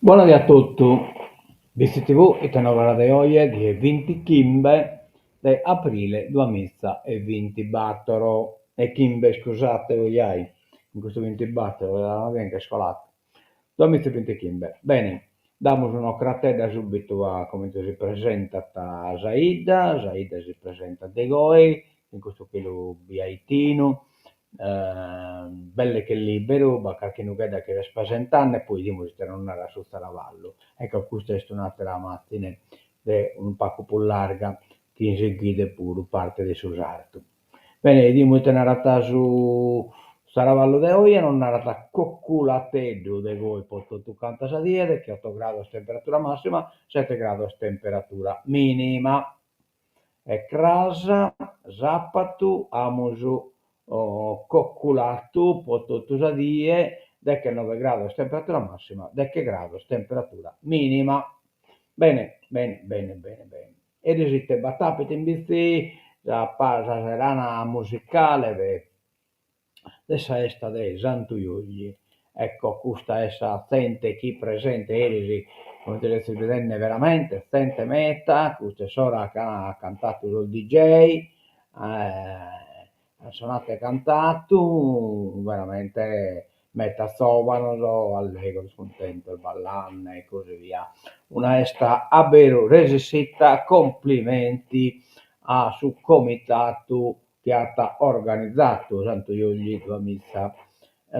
Buonasera a tutti, visto TV e nuova di oggi di 20 Kimbe di aprile 2024 e Kimbe scusate oggi in questo 24 la che scolato 2020 Kimbe. Bene, diamo un'occhiata subito a come si presenta Zaida si presenta De Goi in questo quello biaitino belle che libero, ma qualche nugueda che spasentane, poi dimostrano una su Saravallo. Ecco, questa è un'altra mattina, un po' più larga, che si guida pure parte di Susarto. Bene, dimostrano una rata su Saravallo de oggi, non una rata cocculateggio de voi, potete tu canta a dire, che 8 gradi temperatura massima, 7 gradi temperatura minima. E crasa, zappatu, amusu, cocculatu, potuto dire, da che 9 gradi temperatura massima, da che grado temperatura minima. Bene, bene, bene, bene, bene. E resiste battapite in bici, la pasa serana musicale, dessa esta dei Santuiugli. Ecco, questa essa sente chi presente erisi, come te si vede veramente, sente meta, questa sora che ha cantato il DJ, ha suonato e cantato, veramente meta sovano, so, allegro, scontento, il ballanne e così via. Una esta abero resisita, complimenti a su comitato che ha organizzato Santo Iugli tua missa,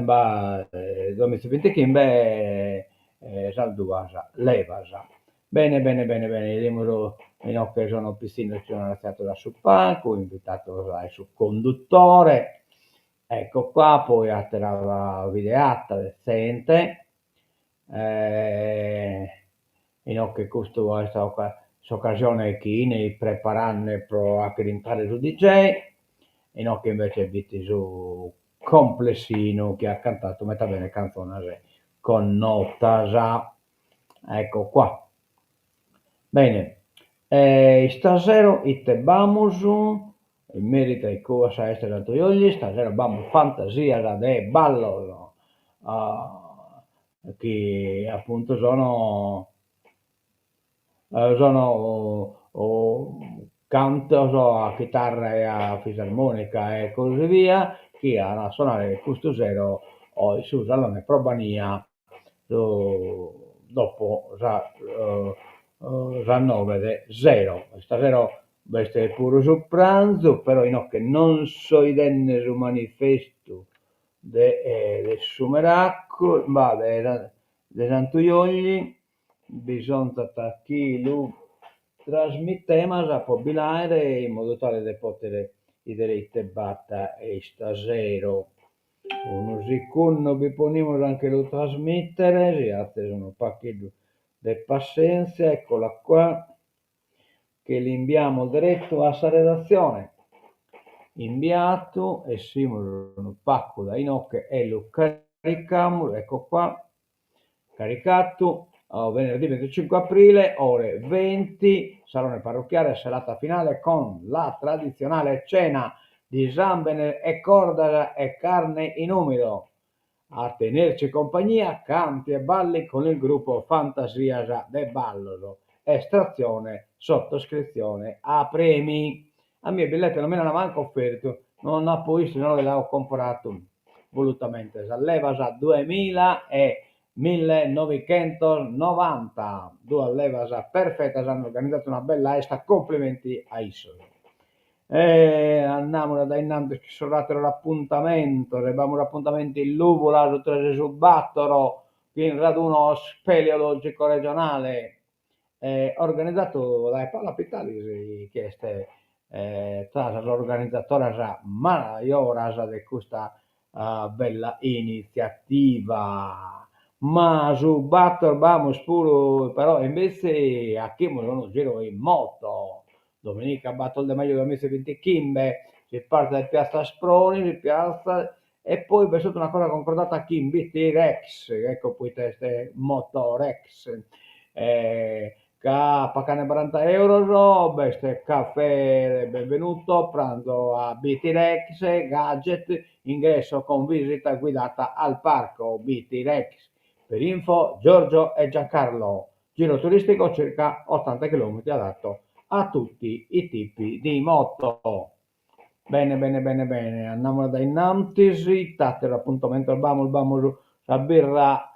ma 2025 Salduvasa, Levasa. Bene, bene, bene, bene, vediamo in occasione sono piscina sono stato da sul palco, invitato dal su conduttore, ecco qua, poi a la videata decente, eh, in che questo questa occasione che ne preparando pro a diventare su DJ, in che invece vitti su complessino che ha cantato metà bene canzone con nota già, ecco qua. Bene, stasera vamos in merito ai cosa essere Antoiogli, stasera vamos fantasia de ballo, che appunto sono canto so, a chitarra e a fisarmonica e così via, che a suonare questo zero o su Salone Probania dopo già 9 0. Stasera veste pure su pranzo, però io che non so idenne su manifesto de Sumeracco, ma de Santuiogli, bisogna chi lo trasmettiamo a pobilare in modo tale da poter i diritti batta e stasera. Uno secondo vi ponemos anche lo trasmettere, si altre sono pacchetto di pazienza, eccola qua, che l'inviamo diretto a sta redazione. Inviato e siamo un pacco da inocche e lo carichiamo, ecco qua, caricato, venerdì 25 aprile, ore 20, salone parrocchiale, serata finale con la tradizionale cena di zambene e corda e carne in umido. A tenerci compagnia, canti e balli con il gruppo Fantasia de Ballo, estrazione, sottoscrizione a premi. A mie biglietto non me ne hanno manco offerto, non ho poi, se no l'avevo comprato volutamente. Leva già 2000 e 1990, due leva perfetta, hanno organizzato una bella esta, complimenti a Isolo. Andiamo da innanzi che sono l'appuntamento, abbiamo l'appuntamento in Luvola, su Battoro, in raduno speleologico regionale, organizzato dai Palapitalis, che è tra l'organizzatore maiore di questa bella iniziativa. Ma su Battor vamos pure, però invece a chi sono giro in moto. Domenica Battle de Maggio 2020 Kimbe, si parte da Piazza Sproni, si piazza e poi è stata una cosa concordata a Kimbe T-Rex, ecco poi queste Motorex, pagane 40 euro, so, beste caffè, benvenuto, pranzo a BT-Rex, gadget, ingresso con visita guidata al parco BT-Rex, Per info Giorgio e Giancarlo, giro turistico circa 80 km adatto a tutti i tipi di moto. Bene, bene, bene, bene, andiamo da innanzi, tatelo appuntamento al Bamo, la birra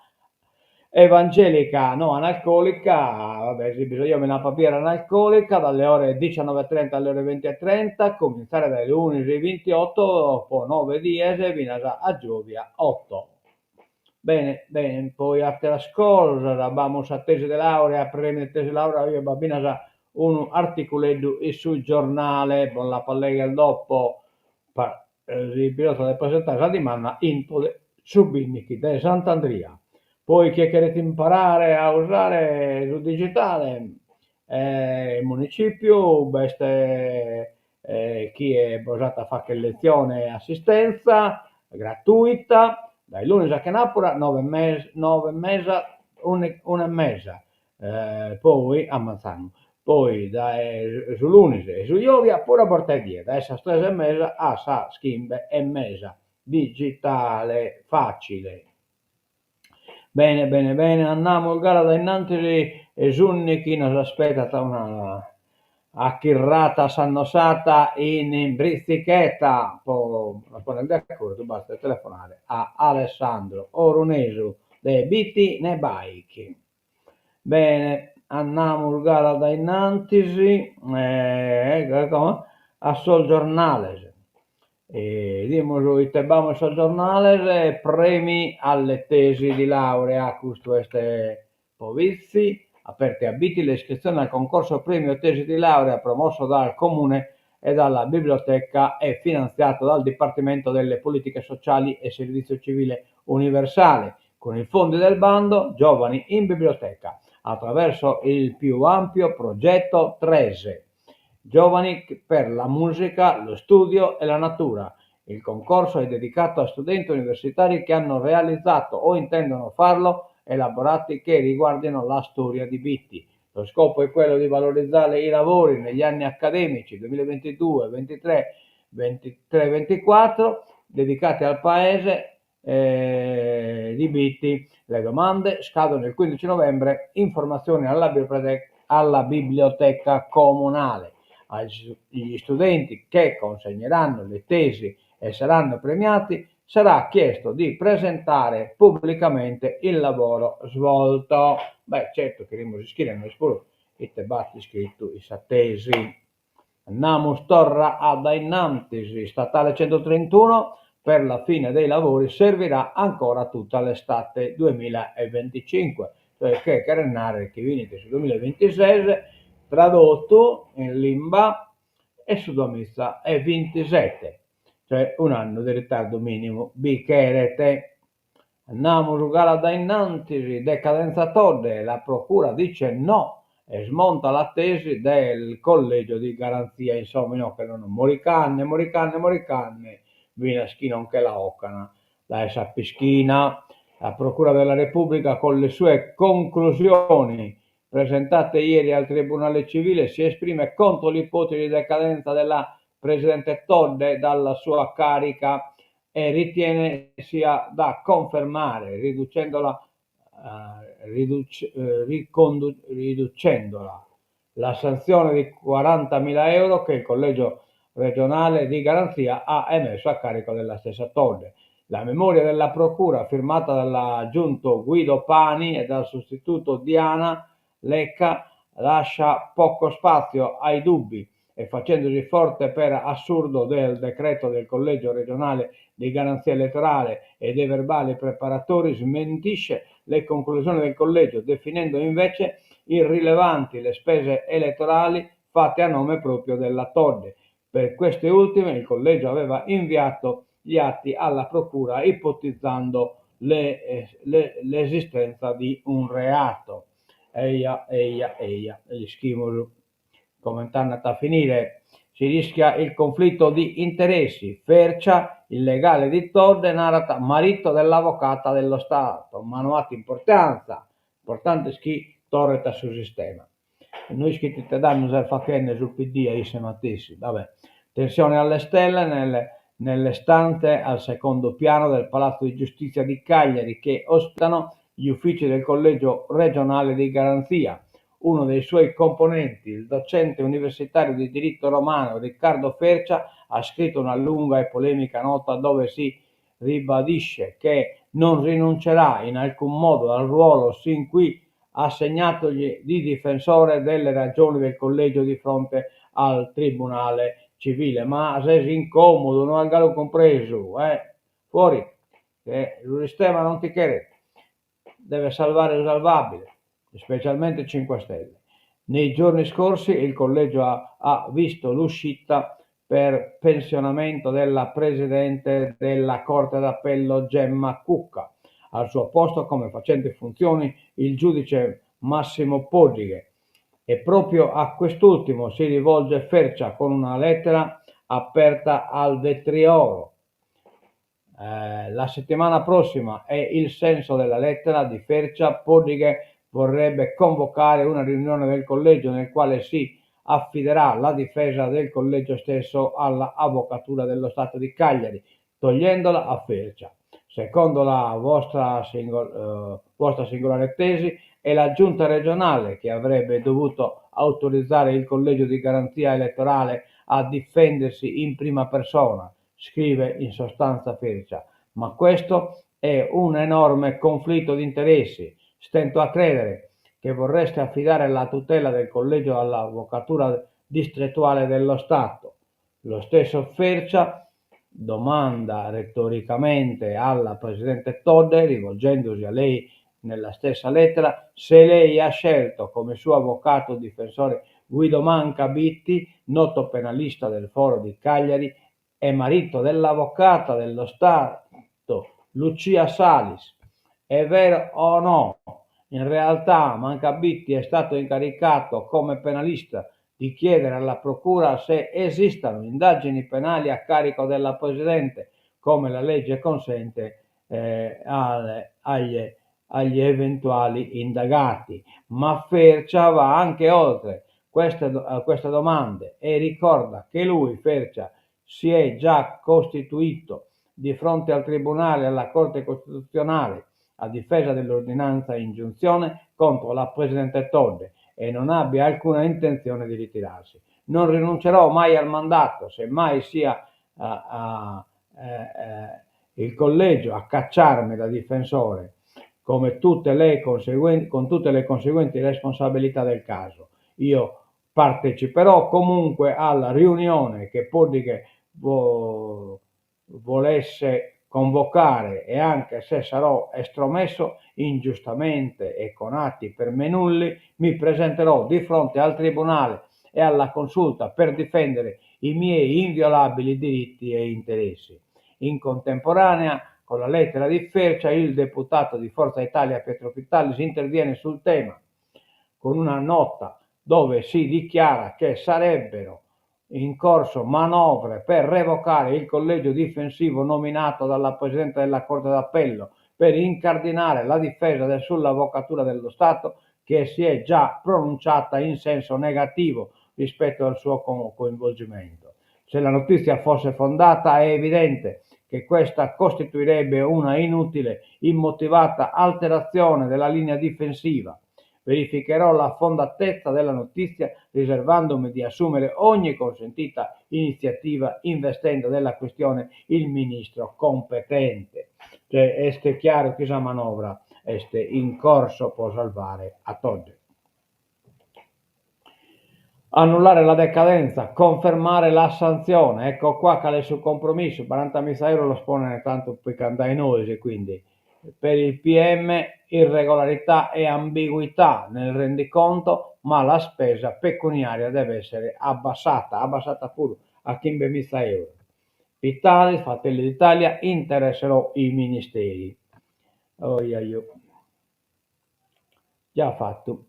evangelica, no, analcolica, vabbè sì, bisogna una birra analcolica dalle ore 19.30 alle ore 20.30, cominciare dalle 11.28, poi 9 diese, vinasa a Giovia 8. Bene, bene, poi a la scuola abbiamo a tesi di laurea, premi di tesi di laurea, io bambina sa un articoletto sul giornale, con la pallega dopo, il pilota del presentare la dimanda in Subinichi di Sant'Andria. Poi chi volete imparare a usare il digitale, il municipio, beste, chi è basata a fare che lezione e assistenza gratuita, dai lunedì a Canapura, 9 mesa, una e mesa, poi a Manzano. Poi su lunedì e su Iovia pure a Bortadia, da essa stresa e mesa a sa schimbe e mesa, digitale, facile. Bene, bene, bene, andiamo al gara da innanzi e Giunni chi nos aspetta una accirrata sannosata in brizzichetta, poi nel d'accordo basta telefonare a Alessandro Oronesu de Biti ne Bike. Bene, andiamo al gara da innanzi, a Sol Giornales. Vamos al giornale, premi alle tesi di laurea, queste povizi, aperte a biti l'iscrizione al concorso premio tesi di laurea promosso dal Comune e dalla Biblioteca e finanziato dal Dipartimento delle Politiche Sociali e Servizio Civile Universale, con i fondi del bando Giovani in Biblioteca, attraverso il più ampio progetto Trese. Giovani per la musica, lo studio e la natura. Il concorso è dedicato a studenti universitari che hanno realizzato o intendono farlo elaborati che riguardino la storia di Bitti. Lo scopo è quello di valorizzare i lavori negli anni accademici 2022, 23, 23, 24 dedicati al paese di Bitti. Le domande scadono il 15 novembre, informazioni alla biblioteca comunale. Agli studenti che consegneranno le tesi e saranno premiati sarà chiesto di presentare pubblicamente il lavoro svolto. Beh, certo che si scrivono i tebatti scritto i tesi. Andiamo storra ad Ainantisi, statale 131, per la fine dei lavori servirà ancora tutta l'estate 2025, cioè che carennare che viene sul 2026 tradotto in limba e su domizza è 27, cioè un anno di ritardo minimo. Biccherete. Andiamo a giocare da innanzi, decadenza todde, la procura dice no e smonta la tesi del collegio di garanzia, insomma, no, che non moricanne, Vinaschino anche la Occana, la essa Pischina, la Procura della Repubblica con le sue conclusioni presentate ieri al Tribunale Civile si esprime contro l'ipotesi di decadenza della Presidente Todde dalla sua carica e ritiene sia da confermare riducendola la sanzione di 40.000 euro che il collegio regionale di garanzia ha emesso a carico della stessa Todde. La memoria della procura firmata dall'aggiunto Guido Pani e dal sostituto Diana Lecca lascia poco spazio ai dubbi e facendosi forte per assurdo del decreto del collegio regionale di garanzia elettorale e dei verbali preparatori smentisce le conclusioni del collegio, definendo invece irrilevanti le spese elettorali fatte a nome proprio della Todde. Per queste ultime il collegio aveva inviato gli atti alla procura ipotizzando l'esistenza di un reato. Eia, gli schimoso. Come è andata a finire? Si rischia il conflitto di interessi. Fercia, il legale di Todde, narrata marito dell'avvocata dello Stato. Manuati importante chi torreta sul sistema. Noi iscritti te danno il facenne sul PD e i matessi. Vabbè. Tensione alle stelle nelle stanze al secondo piano del Palazzo di Giustizia di Cagliari che ospitano gli uffici del Collegio regionale di garanzia. Uno dei suoi componenti, il docente universitario di diritto romano Riccardo Fercia, ha scritto una lunga e polemica nota dove si ribadisce che non rinuncerà in alcun modo al ruolo sin qui assegnatogli di difensore delle ragioni del collegio di fronte al tribunale civile. Ma se si incomodo, non abbiamo compreso, fuori, che il sistema non ti chiede, deve salvare il salvabile, specialmente 5 Stelle. Nei giorni scorsi il collegio ha visto l'uscita per pensionamento della presidente della Corte d'Appello Gemma Cucca, al suo posto come facente funzioni il giudice Massimo Poggige, e proprio a quest'ultimo si rivolge Fercia con una lettera aperta al vetriolo. La settimana prossima è il senso della lettera di Fercia. Poggige vorrebbe convocare una riunione del collegio nel quale si affiderà la difesa del collegio stesso alla Avvocatura dello Stato di Cagliari, togliendola a Fercia. Secondo la vostra singolare tesi, è la giunta regionale che avrebbe dovuto autorizzare il collegio di garanzia elettorale a difendersi in prima persona, scrive in sostanza Fercia, ma questo è un enorme conflitto di interessi. Stento a credere che vorreste affidare la tutela del collegio all'Avvocatura distrettuale dello Stato. Lo stesso Fercia domanda retoricamente alla Presidente Todde, rivolgendosi a lei nella stessa lettera, se lei ha scelto come suo avvocato difensore Guido Mancabitti, noto penalista del Foro di Cagliari e marito dell'avvocata dello Stato Lucia Salis. È vero o no? In realtà Mancabitti è stato incaricato come penalista di chiedere alla Procura se esistano indagini penali a carico della Presidente, come la legge consente agli eventuali indagati. Ma Fercia va anche oltre queste domande e ricorda che lui, Fercia, si è già costituito di fronte al Tribunale e alla Corte Costituzionale a difesa dell'ordinanza ingiunzione contro la Presidente Todde e non abbia alcuna intenzione di ritirarsi. Non rinuncerò mai al mandato, semmai sia il collegio a cacciarmi da difensore, con tutte le conseguenti responsabilità del caso. Io parteciperò comunque alla riunione che Poggige volesse convocare e anche se sarò estromesso ingiustamente e con atti per me nulli, mi presenterò di fronte al tribunale e alla consulta per difendere i miei inviolabili diritti e interessi. In contemporanea, con la lettera di Fercia, il deputato di Forza Italia Pietro Vitali interviene sul tema con una nota dove si dichiara che sarebbero in corso manovre per revocare il collegio difensivo nominato dalla Presidente della Corte d'Appello per incardinare la difesa sull'Avvocatura dello Stato, che si è già pronunciata in senso negativo rispetto al suo coinvolgimento. Se la notizia fosse fondata, è evidente che questa costituirebbe una inutile, immotivata alterazione della linea difensiva. Verificherò la fondatezza della notizia riservandomi di assumere ogni consentita iniziativa investendo della questione il ministro competente. Cioè, è chiaro che questa manovra è in corso per salvare a Todde. Annullare la decadenza, confermare la sanzione, ecco qua che è sul compromesso, 40.000 euro lo spone tanto per cantare noi, quindi per il PM irregolarità e ambiguità nel rendiconto, ma la spesa pecuniaria deve essere abbassata pure a 15.000 euro. Vitali, Fratelli d'Italia, interesserò i ministeri. Già fatto.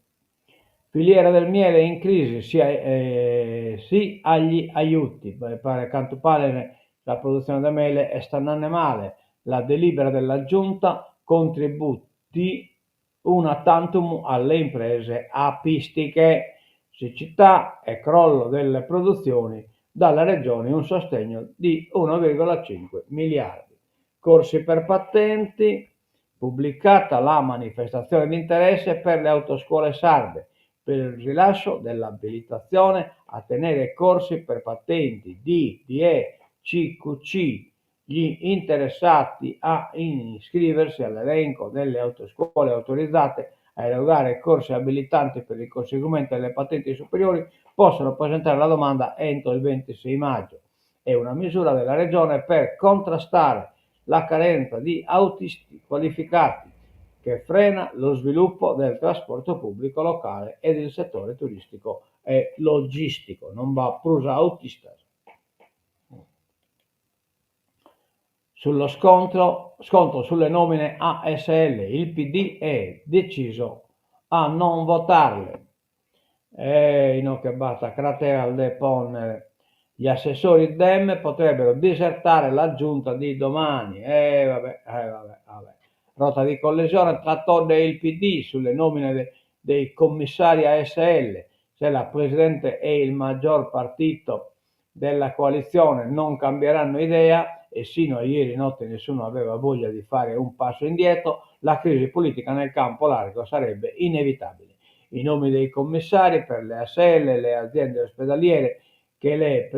Filiera del miele in crisi, sì agli aiuti. Pare canto pare la produzione del miele sta andando male. La delibera della giunta, contributi una tantum alle imprese apistiche, siccità e crollo delle produzioni, dalla regione un sostegno di 1,5 miliardi. Corsi per patenti, pubblicata la manifestazione di interesse per le autoscuole sarde per il rilascio dell'abilitazione a tenere corsi per patenti D, DE, CQC. Gli interessati a iscriversi all'elenco delle autoscuole autorizzate a erogare corsi abilitanti per il conseguimento delle patenti superiori possono presentare la domanda entro il 26 maggio. È una misura della Regione per contrastare la carenza di autisti qualificati che frena lo sviluppo del trasporto pubblico locale e del settore turistico e logistico. Non va prusa autista. Sullo scontro sulle nomine ASL, il PD è deciso a non votarle. In che basta cratera al deponere. Gli assessori Dem potrebbero disertare la giunta di domani. Vabbè. Rota di collisione tra Todd e il PD sulle nomine dei commissari ASL. Se la Presidente e il maggior partito della coalizione non cambieranno idea, e sino a ieri notte nessuno aveva voglia di fare un passo indietro, la crisi politica nel campo largo sarebbe inevitabile. I nomi dei commissari per le ASL, le aziende ospedaliere che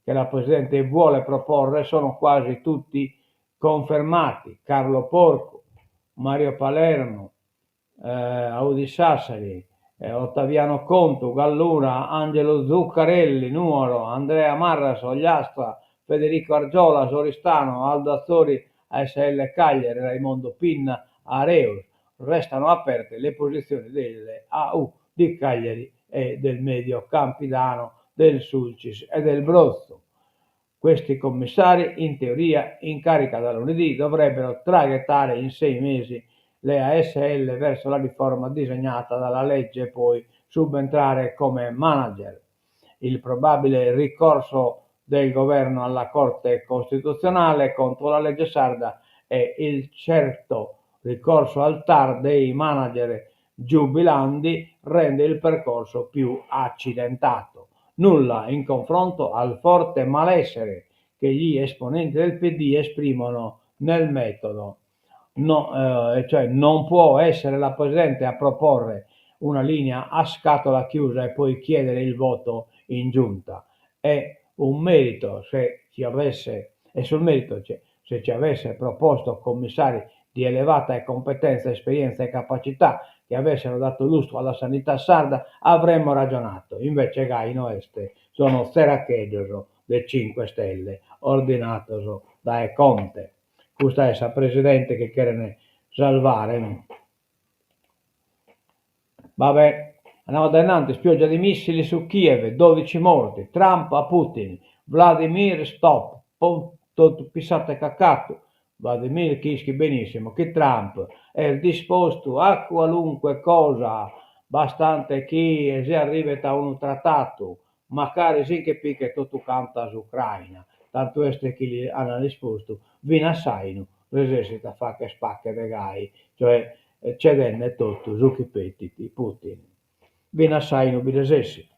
la Presidente vuole proporre sono quasi tutti confermati. Carlo Porco, Mario Palermo, Audi Sassari, Ottaviano Contu, Gallura, Angelo Zuccarelli, Nuoro, Andrea Marras, Ogliastra, Federico Argiola, Soristano, Aldo Azzori, ASL Cagliari, Raimondo Pinna, Areus. Restano aperte le posizioni delle AU di Cagliari e del Medio Campidano, del Sulcis e del Brozzo. Questi commissari, in teoria in carica da lunedì, dovrebbero traghettare in 6 mesi le ASL verso la riforma disegnata dalla legge e poi subentrare come manager. Il probabile ricorso del governo alla Corte Costituzionale contro la legge sarda e il certo ricorso al TAR dei manager giubilandi rende il percorso più accidentato. Nulla in confronto al forte malessere che gli esponenti del PD esprimono nel metodo. Cioè non può essere la Presidente a proporre una linea a scatola chiusa e poi chiedere il voto in giunta. È un merito se ci avesse, e sul merito se ci avesse proposto commissari di elevata competenza, esperienza e capacità che avessero dato lustro alla sanità sarda, avremmo ragionato. Invece Gaino Este sono seracheggioso dei 5 Stelle, ordinato da Conte. Questa è la Presidente che quiere salvare. Vabbè, andiamo da innanzi, spioggia di missili su Kiev, 12 morti, Trump a Putin, Vladimir stop, tutto pisate caccato. Vladimir capisce benissimo che Trump è disposto a qualunque cosa, bastante che si arrivi a un trattato, magari sì che picca tutto canta sull'Ucraina, tanto è che gli hanno risposto, vi assaino, l'esercito fa che spacca dei gai, cioè cedenne tutto su chi pettiti Putin. Vi assaino l'esercito.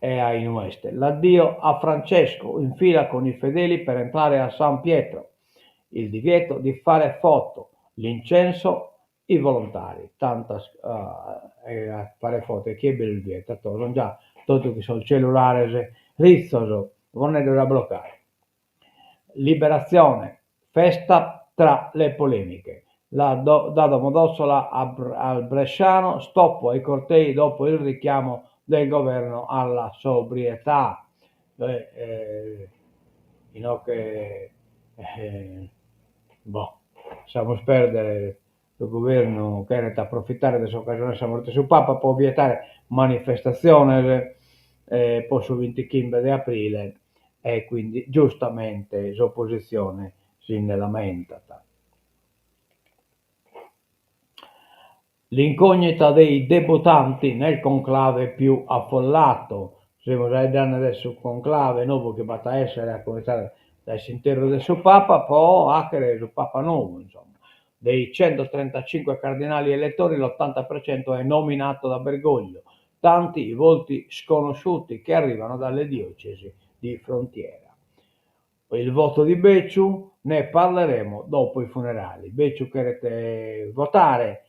E a Inueste. L'addio a Francesco in fila con i fedeli per entrare a San Pietro, il divieto di fare foto, l'incenso, i volontari, tanta fare foto, chi è bello il divieto, sono già tutto che sul cellulare rizzoso, non è da bloccare. Liberazione, festa tra le polemiche. Da Domodossola al Bresciano, stop ai cortei dopo il richiamo del governo alla sobrietà. Possiamo perdere il governo che era da approfittare della sua occasione morte su Papa, può vietare manifestazioni poi su 25 di aprile e quindi giustamente l'opposizione si ne lamenta. L'incognita dei debuttanti nel conclave più affollato. Siamo già adesso conclave nuovo che va a essere a cominciare dal sentiero del suo Papa, poi anche il Papa nuovo, insomma. Dei 135 cardinali elettori l'80% è nominato da Bergoglio, tanti i volti sconosciuti che arrivano dalle diocesi di frontiera. Il voto di Becciu, ne parleremo dopo i funerali. Becciucherete votare,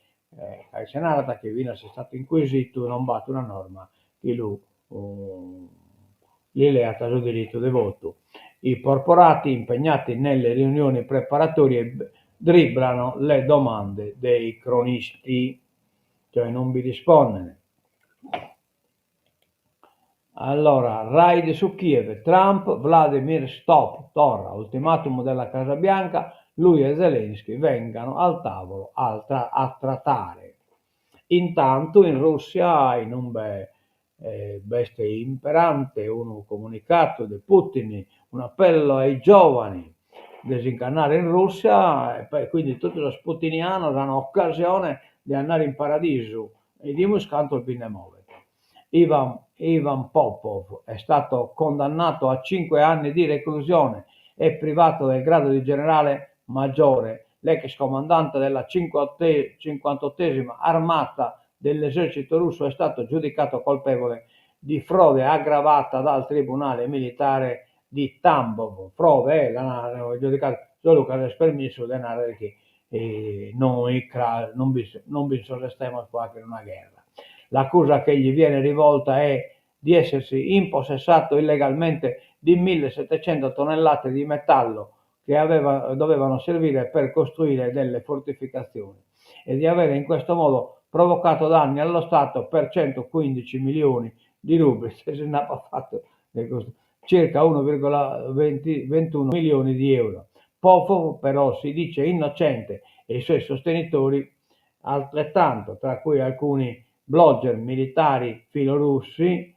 al Senato che viene se stato inquisito, non batte una norma, che lui gli è a suo diritto di voto. I porporati impegnati nelle riunioni preparatorie dribblano le domande dei cronisti, cioè non vi rispondono. Allora, raid su Kiev, Trump, Vladimir stop, torna, ultimatum della Casa Bianca, lui e Zelensky vengano al tavolo a trattare. Intanto in Russia, in un beste imperante, un comunicato di Putin, un appello ai giovani disincarnare in Russia, e poi quindi tutti lo sputiniano hanno occasione di andare in paradiso e di muscanto il Binemovet. Ivan Popov è stato condannato a 5 anni di reclusione e privato del grado di generale maggiore. L'ex comandante della 58esima armata dell'esercito russo è stato giudicato colpevole di frode aggravata dal tribunale militare di Tambov. Frode l'hanno giudicato solo che ha permesso di andare che non vi sollestiamo anche in una guerra. L'accusa che gli viene rivolta è di essersi impossessato illegalmente di 1700 tonnellate di metallo che dovevano servire per costruire delle fortificazioni e di avere in questo modo provocato danni allo Stato per 115 milioni di rubli, se ne ha fatto circa 1,21 milioni di euro. Popov però si dice innocente e i suoi sostenitori altrettanto, tra cui alcuni blogger militari filorussi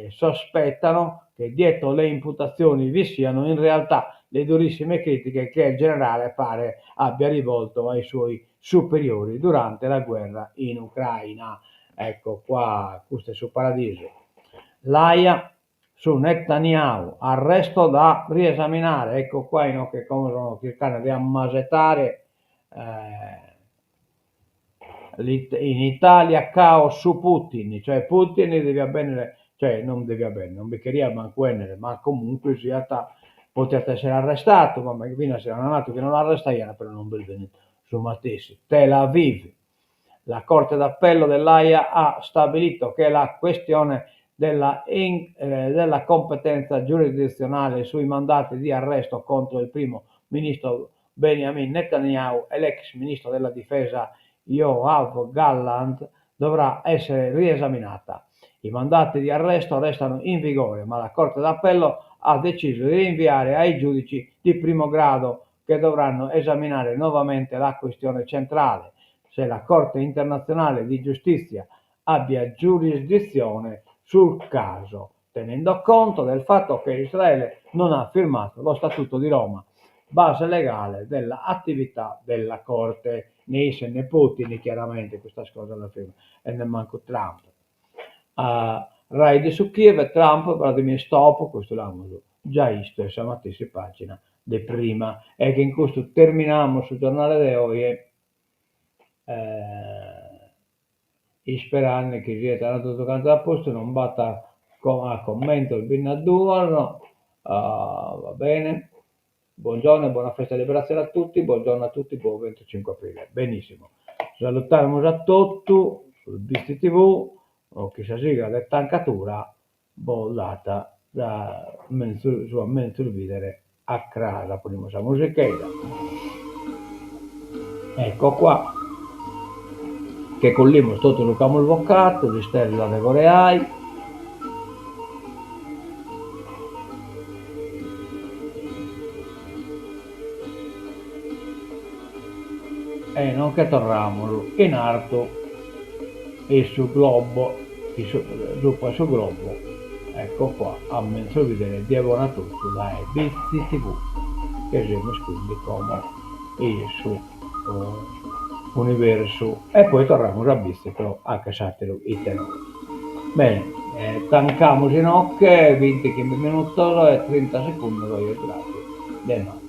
sospettano che dietro le imputazioni vi siano in realtà le durissime critiche che il generale pare abbia rivolto ai suoi superiori durante la guerra in Ucraina. Ecco qua, questo è su Paradiso. L'AIA su Netanyahu, arresto da riesaminare. Ecco qua che come sono cercando di ammasettare in Italia caos su Putin, cioè Putin deve avvenire, cioè non deve avvenire, non beccheria manco venere, ma comunque in realtà potete essere arrestato, ma fino se non è nato che non l'arresta però non vi venuto su Matessi. Tel Aviv, la Corte d'Appello dell'AIA ha stabilito che la questione della competenza giurisdizionale sui mandati di arresto contro il primo ministro Benjamin Netanyahu e l'ex ministro della difesa Yoav Gallant dovrà essere riesaminata. I mandati di arresto restano in vigore, ma la Corte d'Appello ha deciso di rinviare ai giudici di primo grado che dovranno esaminare nuovamente la questione centrale, se la Corte internazionale di giustizia abbia giurisdizione sul caso, tenendo conto del fatto che Israele non ha firmato lo Statuto di Roma, base legale dell'attività della Corte. Né se né Putin chiaramente questa cosa la firma e ne manco Trump. Raid su Kiev, Trump, Vladimir stop, questo l'hanno già visto, siamo a stessa pagina di prima e che in questo terminiamo sul giornale di oggi sperando che sia tutto canto a posto, non batta a commento il bin a giorno, va bene. Buongiorno e buona festa di liberazione a tutti, buongiorno a tutti, buon 25 aprile. Benissimo. Salutiamo a tutti sul Visti TV, o chi si sigla di tancatura, bollata da sua mensurvidere a casa, prima sa musichetta. Ecco qua, che collimos tutto il campo avvocato, di stella de Coreai, e non che torniamo in alto e sul globo, sul globo, ecco qua, a mezzo vedere di buona tutto da Visti TV, che siamo quindi come il suo universo, e poi torniamo a Visti però anche satiro italiano. Bene, tancamos in occhio 20 minuti e 30 secondi, grazie.